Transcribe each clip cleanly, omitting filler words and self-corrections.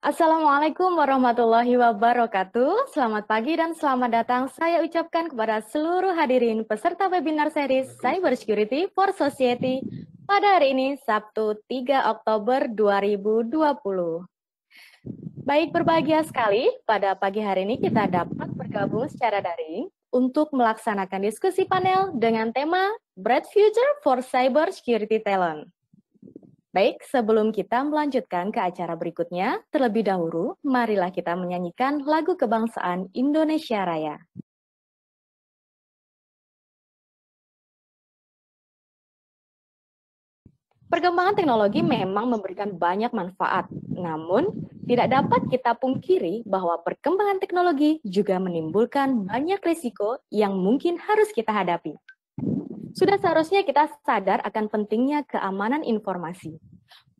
Assalamualaikum warahmatullahi wabarakatuh. Selamat pagi dan selamat datang saya ucapkan kepada seluruh hadirin peserta webinar series Cyber Security for Society pada hari ini Sabtu 3 Oktober 2020. Baik, berbahagia sekali pada pagi hari ini kita dapat bergabung secara daring untuk melaksanakan diskusi panel dengan tema Bright Future for Cyber Security Talent. Baik, sebelum kita melanjutkan ke acara berikutnya, terlebih dahulu, marilah kita menyanyikan lagu kebangsaan Indonesia Raya. Perkembangan teknologi memang memberikan banyak manfaat, namun tidak dapat kita pungkiri bahwa perkembangan teknologi juga menimbulkan banyak risiko yang mungkin harus kita hadapi. Sudah seharusnya kita sadar akan pentingnya keamanan informasi.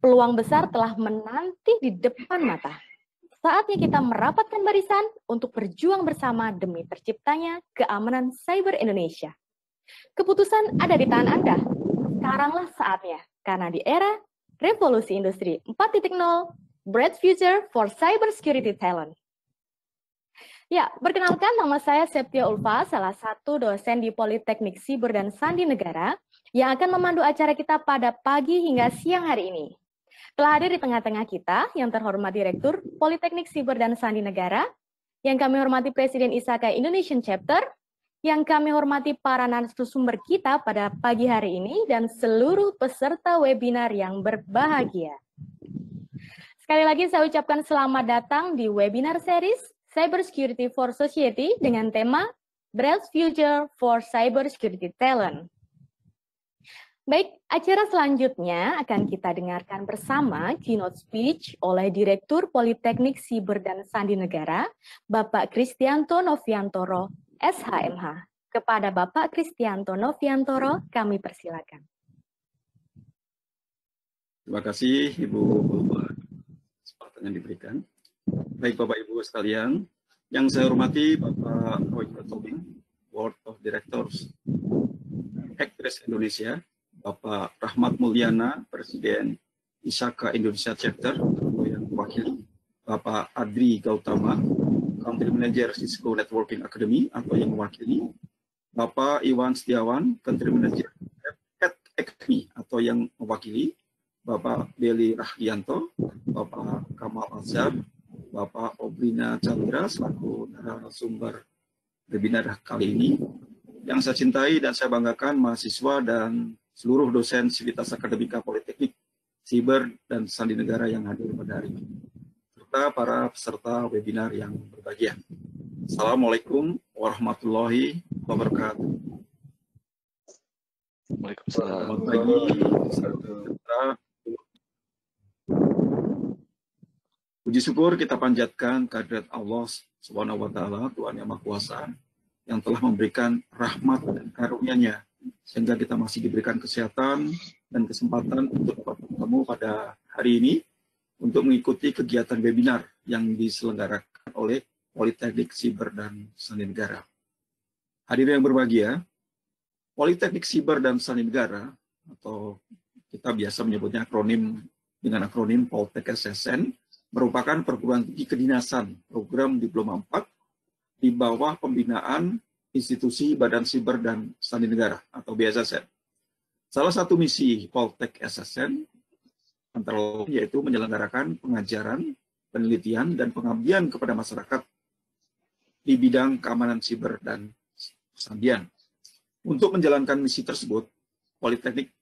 Peluang besar telah menanti di depan mata. Saatnya kita merapatkan barisan untuk berjuang bersama demi terciptanya keamanan cyber Indonesia. Keputusan ada di tangan Anda. Sekaranglah saatnya, karena di era revolusi industri 4.0, Bright Future for Cyber Security Talent. Ya, perkenalkan nama saya Septia Ulfa, salah satu dosen di Politeknik Siber dan Sandi Negara yang akan memandu acara kita pada pagi hingga siang hari ini. Telah hadir di tengah-tengah kita yang terhormat Direktur Politeknik Siber dan Sandi Negara, yang kami hormati Presiden ISAKA Indonesian Chapter, yang kami hormati para narasumber kita pada pagi hari ini, dan seluruh peserta webinar yang berbahagia. Sekali lagi saya ucapkan selamat datang di webinar series Cyber Security for Society dengan tema Bright Future for Cyber Security Talent. Baik, acara selanjutnya akan kita dengarkan bersama keynote speech oleh Direktur Politeknik Siber dan Sandi Negara, Bapak Kristianto Noviantoro, SHMH. Kepada Bapak Kristianto Noviantoro, kami persilakan. Terima kasih Ibu kesempatan yang diberikan. Baik Bapak Ibu sekalian, yang saya hormati Bapak Roy Tobing, Board of Directors Hacktrace Indonesia, Bapak Rahmat Mulyana, Presiden ISAKA Indonesia Chapter, atau yang mewakili, Bapak Adri Gautama, Country Manager Cisco Networking Academy, atau yang mewakili, Bapak Iwan Setiawan, Country Manager Academy, atau yang mewakili, Bapak Beli Rahdianto, Bapak Kamal Azhar, Bapak Obrina Chandra, selaku narasumber webinar kali ini. Yang saya cintai dan saya banggakan mahasiswa dan seluruh dosen Sivitas Akademika Politeknik Siber dan Sandi Negara yang hadir pada hari ini, serta para peserta webinar yang berbahagia. Assalamualaikum warahmatullahi wabarakatuh. Waalaikumsalam. Selamat pagi, puji syukur kita panjatkan kehadirat Allah Subhanahu wa Ta'ala, Tuhan Yang Maha Kuasa, yang telah memberikan rahmat dan karunia-Nya sehingga kita masih diberikan kesehatan dan kesempatan untuk dapat bertemu pada hari ini untuk mengikuti kegiatan webinar yang diselenggarakan oleh Politeknik Siber dan Sandi Negara. Hadirin yang berbahagia, Politeknik Siber dan Sandi Negara, atau kita biasa menyebutnya akronim dengan akronim Poltek SSN, merupakan perguruan tinggi kedinasan program Diploma 4 di bawah pembinaan Institusi Badan Siber dan Sandi Negara atau BSSN. Salah satu misi Poltek SSN antara lain yaitu menyelenggarakan pengajaran, penelitian, dan pengabdian kepada masyarakat di bidang keamanan siber dan sandian. Untuk menjalankan misi tersebut, Politeknik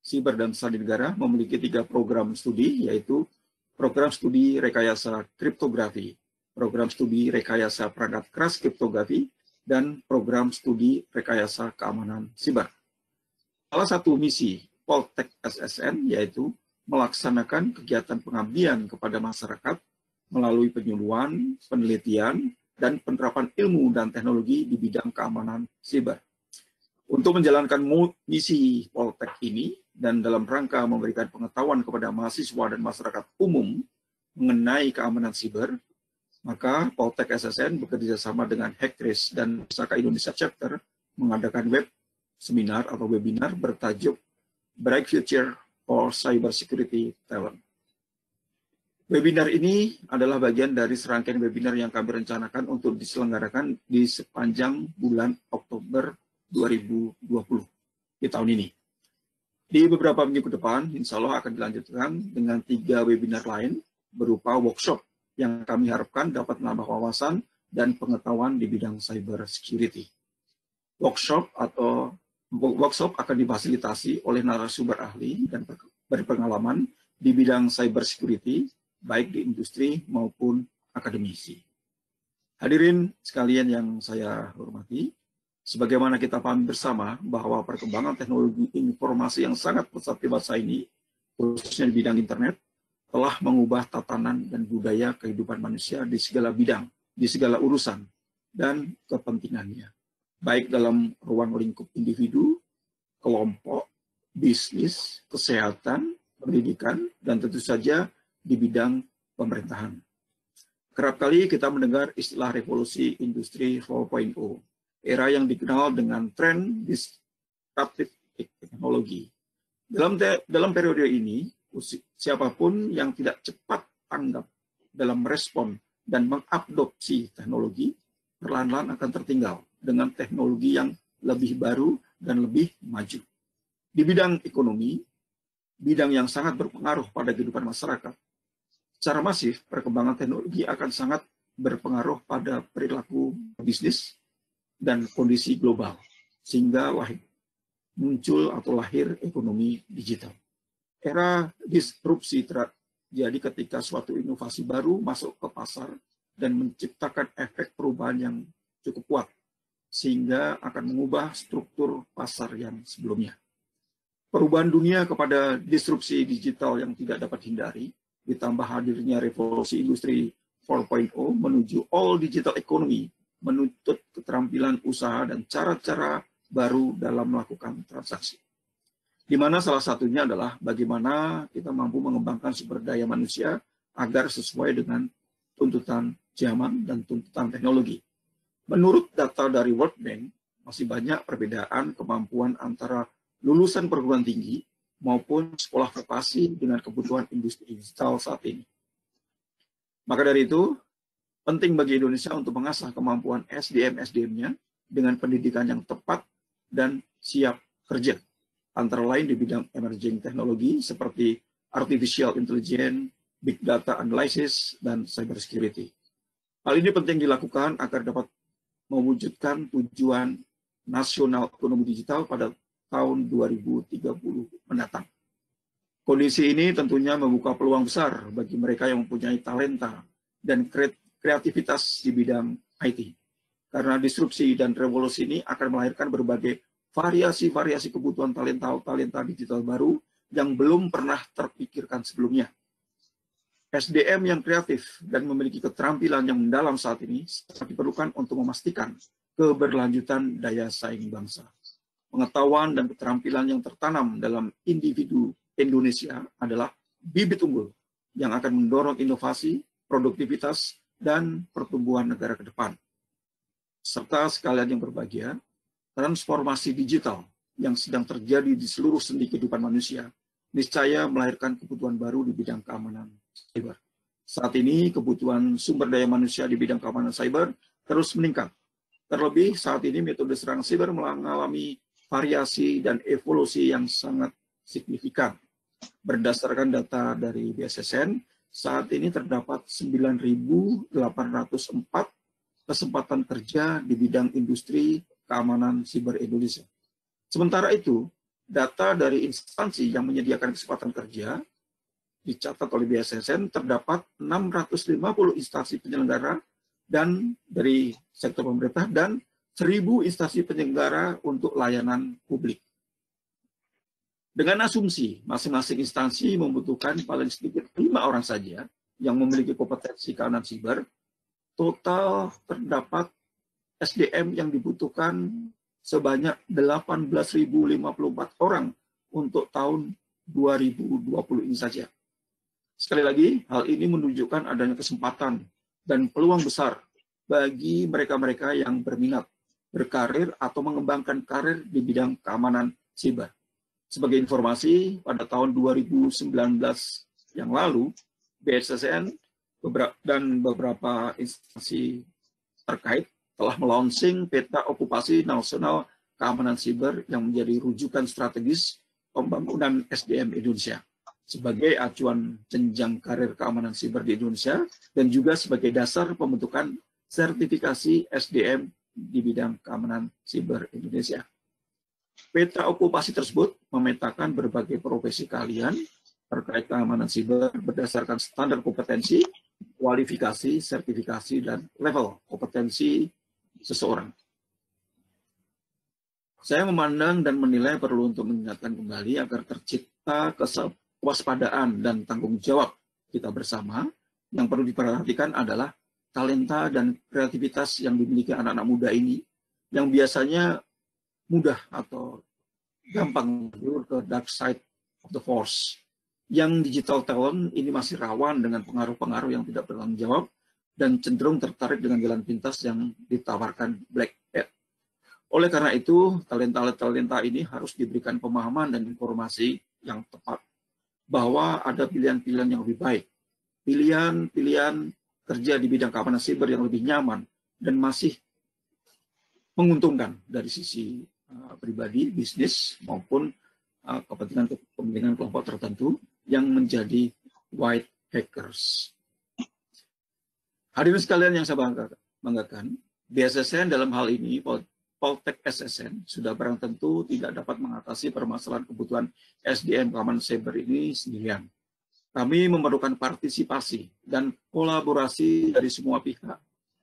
Siber dan Sandi Negara memiliki 3 program studi, yaitu program studi rekayasa kriptografi, program studi rekayasa perangkat keras kriptografi, dan program studi rekayasa keamanan siber. Salah satu misi Poltek SSN yaitu melaksanakan kegiatan pengabdian kepada masyarakat melalui penyuluhan, penelitian, dan penerapan ilmu dan teknologi di bidang keamanan siber. Untuk menjalankan misi Poltek ini dan dalam rangka memberikan pengetahuan kepada mahasiswa dan masyarakat umum mengenai keamanan siber, maka Poltek SSN bekerja sama dengan Hacktrace dan ISAKA Indonesia Chapter mengadakan web seminar atau webinar bertajuk Bright Future for Cyber Security Talent. Webinar ini adalah bagian dari serangkaian webinar yang kami rencanakan untuk diselenggarakan di sepanjang bulan Oktober 2020 di tahun ini. Di beberapa minggu ke depan, insya Allah akan dilanjutkan dengan 3 webinar lain berupa workshop yang kami harapkan dapat menambah wawasan dan pengetahuan di bidang cyber security. Workshop akan difasilitasi oleh narasumber ahli dan berpengalaman di bidang cyber security, baik di industri maupun akademisi. Hadirin sekalian yang saya hormati, sebagaimana kita pahami bersama bahwa perkembangan teknologi informasi yang sangat pesat di masa ini, khususnya di bidang internet, telah mengubah tatanan dan budaya kehidupan manusia di segala bidang, di segala urusan, dan kepentingannya, baik dalam ruang lingkup individu, kelompok, bisnis, kesehatan, pendidikan, dan tentu saja di bidang pemerintahan. Kerap kali kita mendengar istilah revolusi industri 4.0, era yang dikenal dengan tren disruptive teknologi. Dalam periode ini, siapapun yang tidak cepat tanggap dalam merespon dan mengadopsi teknologi, perlahan-lahan akan tertinggal dengan teknologi yang lebih baru dan lebih maju. Di bidang ekonomi, bidang yang sangat berpengaruh pada kehidupan masyarakat, secara masif, perkembangan teknologi akan sangat berpengaruh pada perilaku bisnis dan kondisi global, sehingga muncul atau lahir ekonomi digital. Era disrupsi terjadi ketika suatu inovasi baru masuk ke pasar dan menciptakan efek perubahan yang cukup kuat, sehingga akan mengubah struktur pasar yang sebelumnya. Perubahan dunia kepada disrupsi digital yang tidak dapat dihindari, ditambah hadirnya revolusi industri 4.0 menuju all digital economy, menuntut keterampilan usaha dan cara-cara baru dalam melakukan transaksi. Di mana salah satunya adalah bagaimana kita mampu mengembangkan sumber daya manusia agar sesuai dengan tuntutan zaman dan tuntutan teknologi. Menurut data dari World Bank, masih banyak perbedaan kemampuan antara lulusan perguruan tinggi maupun sekolah vokasi dengan kebutuhan industri digital saat ini. Maka dari itu, penting bagi Indonesia untuk mengasah kemampuan SDM-nya dengan pendidikan yang tepat dan siap kerja, antara lain di bidang emerging teknologi seperti artificial intelligence, big data analysis, dan cyber security. Hal ini penting dilakukan agar dapat mewujudkan tujuan nasional ekonomi digital pada tahun 2030 mendatang. Kondisi ini tentunya membuka peluang besar bagi mereka yang mempunyai talenta dan kreativitas di bidang IT. Karena disrupsi dan revolusi ini akan melahirkan berbagai variasi-variasi kebutuhan talenta digital baru yang belum pernah terpikirkan sebelumnya. SDM yang kreatif dan memiliki keterampilan yang mendalam saat ini sangat diperlukan untuk memastikan keberlanjutan daya saing bangsa. Pengetahuan dan keterampilan yang tertanam dalam individu Indonesia adalah bibit unggul yang akan mendorong inovasi, produktivitas, dan pertumbuhan negara ke depan. Serta sekalian yang berbahagia, transformasi digital yang sedang terjadi di seluruh sendi kehidupan manusia niscaya melahirkan kebutuhan baru di bidang keamanan cyber. Saat ini kebutuhan sumber daya manusia di bidang keamanan cyber terus meningkat. Terlebih saat ini metode serang cyber mengalami variasi dan evolusi yang sangat signifikan. Berdasarkan data dari BSSN, saat ini terdapat 9.804 kesempatan kerja di bidang industri keamanan siber Indonesia. Sementara itu, data dari instansi yang menyediakan kesempatan kerja dicatat oleh BSSN terdapat 650 instansi penyelenggara dan dari sektor pemerintah dan 1.000 instansi penyelenggara untuk layanan publik. Dengan asumsi masing-masing instansi membutuhkan paling sedikit 5 orang saja yang memiliki kompetensi keamanan siber, total terdapat SDM yang dibutuhkan sebanyak 18.054 orang untuk tahun 2020 ini saja. Sekali lagi, hal ini menunjukkan adanya kesempatan dan peluang besar bagi mereka-mereka yang berminat berkarir atau mengembangkan karir di bidang keamanan siber. Sebagai informasi, pada tahun 2019 yang lalu, BSSN dan beberapa instansi terkait telah melaunching peta okupasi nasional keamanan siber yang menjadi rujukan strategis pembangunan SDM Indonesia sebagai acuan jenjang karir keamanan siber di Indonesia dan juga sebagai dasar pembentukan sertifikasi SDM di bidang keamanan siber Indonesia. Peta okupasi tersebut memetakan berbagai profesi kalian terkait keamanan siber berdasarkan standar kompetensi, kualifikasi, sertifikasi, dan level kompetensi seseorang. Saya memandang dan menilai perlu untuk mengingatkan kembali agar tercipta kewaspadaan dan tanggung jawab kita bersama. Yang perlu diperhatikan adalah talenta dan kreativitas yang dimiliki anak-anak muda ini, yang biasanya mudah atau gampang ke dark side of the force. Yang digital talent ini masih rawan dengan pengaruh-pengaruh yang tidak bertanggung jawab dan cenderung tertarik dengan jalan pintas yang ditawarkan Black Hat. Oleh karena itu, talenta-talenta ini harus diberikan pemahaman dan informasi yang tepat bahwa ada pilihan-pilihan yang lebih baik, pilihan-pilihan kerja di bidang keamanan siber yang lebih nyaman dan masih menguntungkan dari sisi pribadi, bisnis, maupun kepentingan kelompok tertentu yang menjadi white hackers. Hadirin sekalian yang saya banggakan, BSSN dalam hal ini, Poltek SSN, sudah barang tentu tidak dapat mengatasi permasalahan kebutuhan SDM keamanan cyber ini sendirian. Kami memerlukan partisipasi dan kolaborasi dari semua pihak,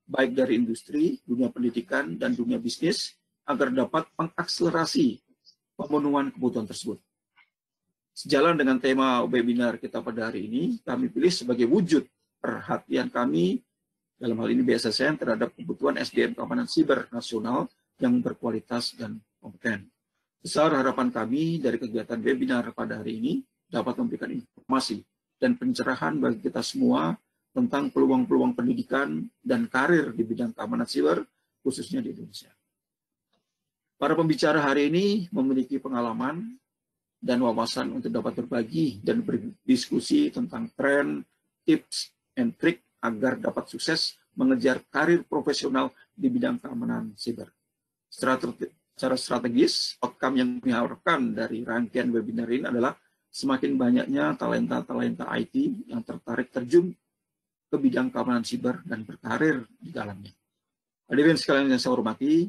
baik dari industri, dunia pendidikan, dan dunia bisnis, agar dapat mengakselerasi pemenuhan kebutuhan tersebut. Sejalan dengan tema webinar kita pada hari ini, kami pilih sebagai wujud perhatian kami, dalam hal ini BSSN, terhadap kebutuhan SDM keamanan siber nasional yang berkualitas dan kompeten. Besar harapan kami dari kegiatan webinar pada hari ini dapat memberikan informasi dan pencerahan bagi kita semua tentang peluang-peluang pendidikan dan karir di bidang keamanan siber, khususnya di Indonesia. Para pembicara hari ini memiliki pengalaman dan wawasan untuk dapat berbagi dan berdiskusi tentang tren, tips, and trik agar dapat sukses mengejar karir profesional di bidang keamanan siber. Secara strategis, outcome yang kami harapkan dari rangkaian webinar ini adalah semakin banyaknya talenta-talenta IT yang tertarik terjun ke bidang keamanan siber dan berkarir di dalamnya. Hadirin sekalian yang saya hormati,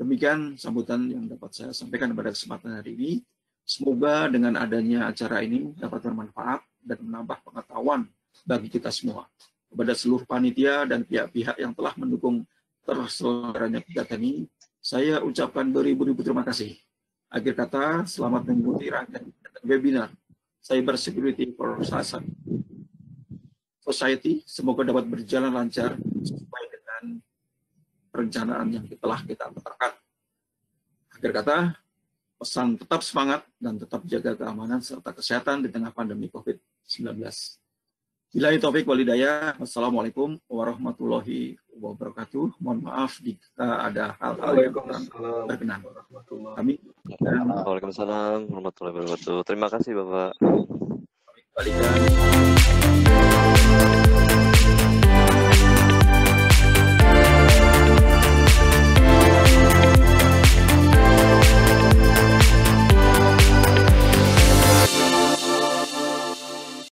demikian sambutan yang dapat saya sampaikan pada kesempatan hari ini. Semoga dengan adanya acara ini dapat bermanfaat dan menambah pengetahuan bagi kita semua. Kepada seluruh panitia dan pihak-pihak yang telah mendukung terselenggaranya kegiatan ini, saya ucapkan beribu-ribu terima kasih. Akhir kata, selamat mengikuti rangkaian webinar Cyber Security for Society. Semoga dapat berjalan lancar sesuai dengan perencanaan yang telah kita tetapkan. Akhir kata, pesan tetap semangat dan tetap jaga keamanan serta kesehatan di tengah pandemi COVID-19. Billahi taufik wal hidayah. Wassalamualaikum warahmatullahi wabarakatuh. Mohon maaf jika ada hal-hal yang kurang berkenan. Kami Waalaikumsalam warahmatullahi wabarakatuh. Terima kasih Bapak. balikan.